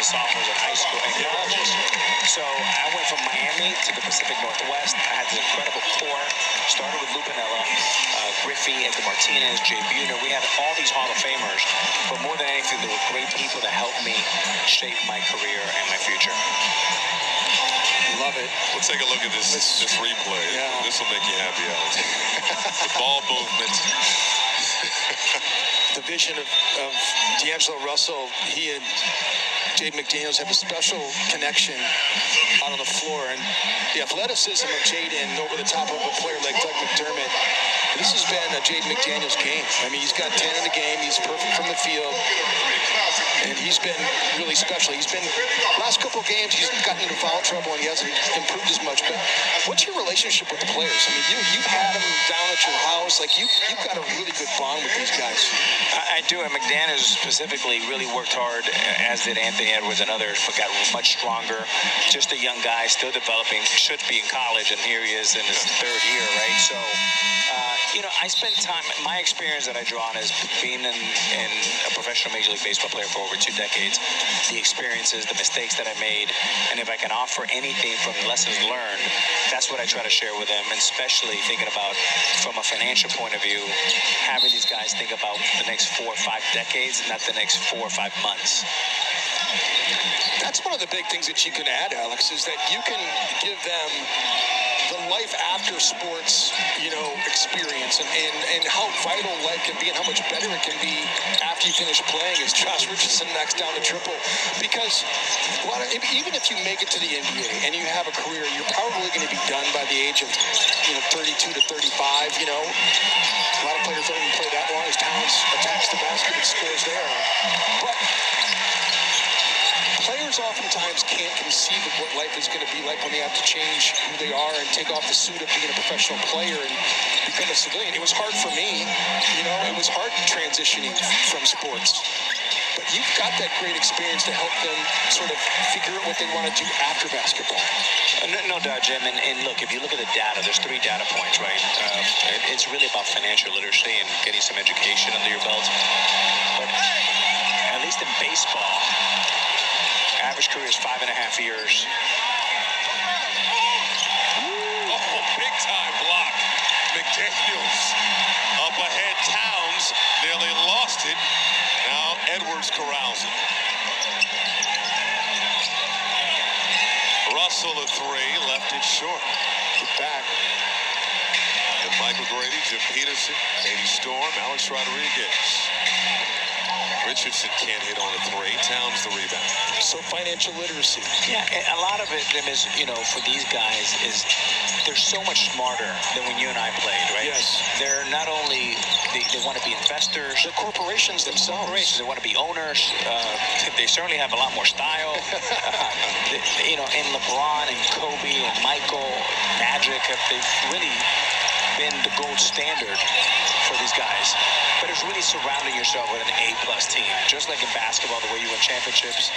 and sophomores in high school and colleges. So I went from Miami to the Pacific Northwest. I had this incredible core. Started with Lupinella, Griffey, Edgar Martinez, Jay Buhner. We had all these Hall of Famers. But more than anything, there were great people that helped me shape my career and my future. Love it. We'll take a look at this replay. Yeah. This will make you happy, Alex. The ball movement. The vision of D'Angelo Russell, he and Jaden McDaniels have a special connection out on the floor. And the athleticism of Jaden over the top of a player like Doug McDermott, this has been a Jaden McDaniels game. I mean, he's got 10 in the game. He's perfect from the field. And he's been really special. He's been, last couple of games, he's gotten into foul trouble and he hasn't improved as much. But what's your relationship with the players? I mean, you've had them down at your house. Like, you've got a really good bond with these guys. I do, and McDaniels specifically really worked hard, as did Anthony Edwards and others, but got much stronger. Just a young guy, still developing, should be in college, and here he is in his third year, right? So, I spent time, my experience that I draw on is being in a professional Major League Baseball player for over 2 decades, the experiences, the mistakes that I made, and if I can offer anything from lessons learned, that's what I try to share with them, and especially thinking about, from a financial point of view, having these guys think about the next 4 or 5 decades, not the next 4 or 5 months. That's one of the big things that you can add, Alex, is that you can give them the life after sports, experience and how vital life can be and how much better it can be after you finish playing, as Josh Richardson knocks down the triple. Because even if you make it to the NBA and you have a career, you're probably going to be done by the age of 32 to 35. A lot of players don't even play that long. As Towns attacks the basket and scores there. But players oftentimes can't conceive of what life is going to be like when they have to change who they are and take off the suit of being a professional player and become a civilian. It was hard for me. It was hard transitioning from sports. But you've got that great experience to help them sort of figure out what they want to do after basketball. No doubt, Jim. And look, if you look at the data, there's 3 data points, right? It's really about financial literacy and getting some education under your belt. But at least in baseball, average career is 5.5 years. Big time block. McDaniels up ahead. Towns nearly lost it. Now Edwards corrals it. Russell a 3, left it short. Get back. And Michael Grady, Jim Peterson, Katie Storm, Alex Rodriguez. Richardson can't hit on a 3. Towns the rebound. So financial literacy. Yeah, a lot of it, Jim, is, for these guys, is they're so much smarter than when you and I played, right? Yes. They're not only, they want to be investors. They're corporations themselves. They want to be owners. They certainly have a lot more style. In LeBron and Kobe and Michael, Magic, they've really been the gold standard for these guys. But it's really surrounding yourself with an A-plus team. Just like in basketball, the way you win championships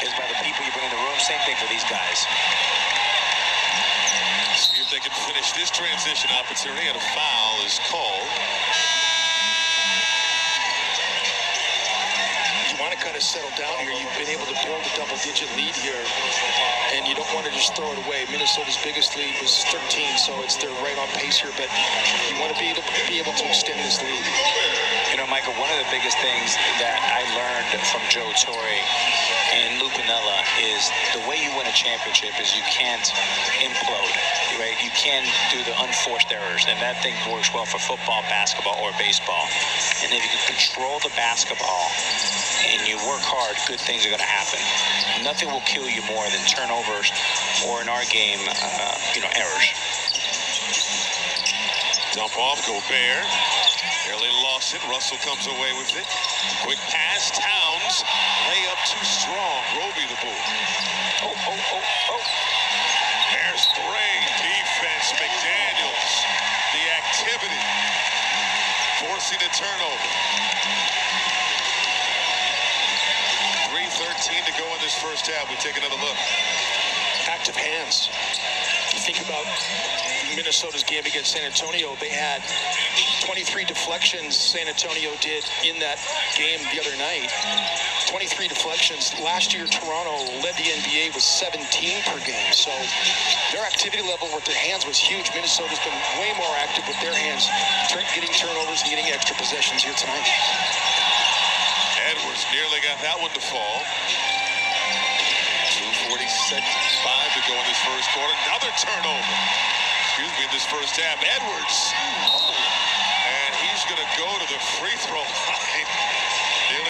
is by the people you bring in the room. Same thing for these guys. See if they can finish this transition opportunity, and a foul is called. You want to kind of settle down here. You've been able to build a double-digit lead here, and you don't want to just throw it away. Minnesota's biggest lead was 13, so they're right on pace here, but you want to be able to extend this lead. Michael, one of the biggest things that I learned from Joe Torre and Lupinella is the way you win a championship is you can't implode, right? You can't do the unforced errors, and that thing works well for football, basketball, or baseball. And if you can control the basketball and you work hard, good things are going to happen. Nothing will kill you more than turnovers or, in our game, errors. Dump off, Gobert. Nearly lost it. Russell comes away with it. Quick pass. Towns. Layup too strong. Roby the bull. Oh. There's great defense. McDaniels. The activity. Forcing a turnover. 3:13 to go in this first half. We take another look. Active hands. think about Minnesota's game against San Antonio, they had 23 deflections San Antonio did in that game the other night. 23 deflections. Last year, Toronto led the NBA with 17 per game. So their activity level with their hands was huge. Minnesota's been way more active with their hands, getting turnovers and getting extra possessions here tonight. Edwards nearly got that one to fall. 2:45 to go in this first quarter. Another turnover. Excuse me, in this first half. Edwards. And he's going to go to the free throw line.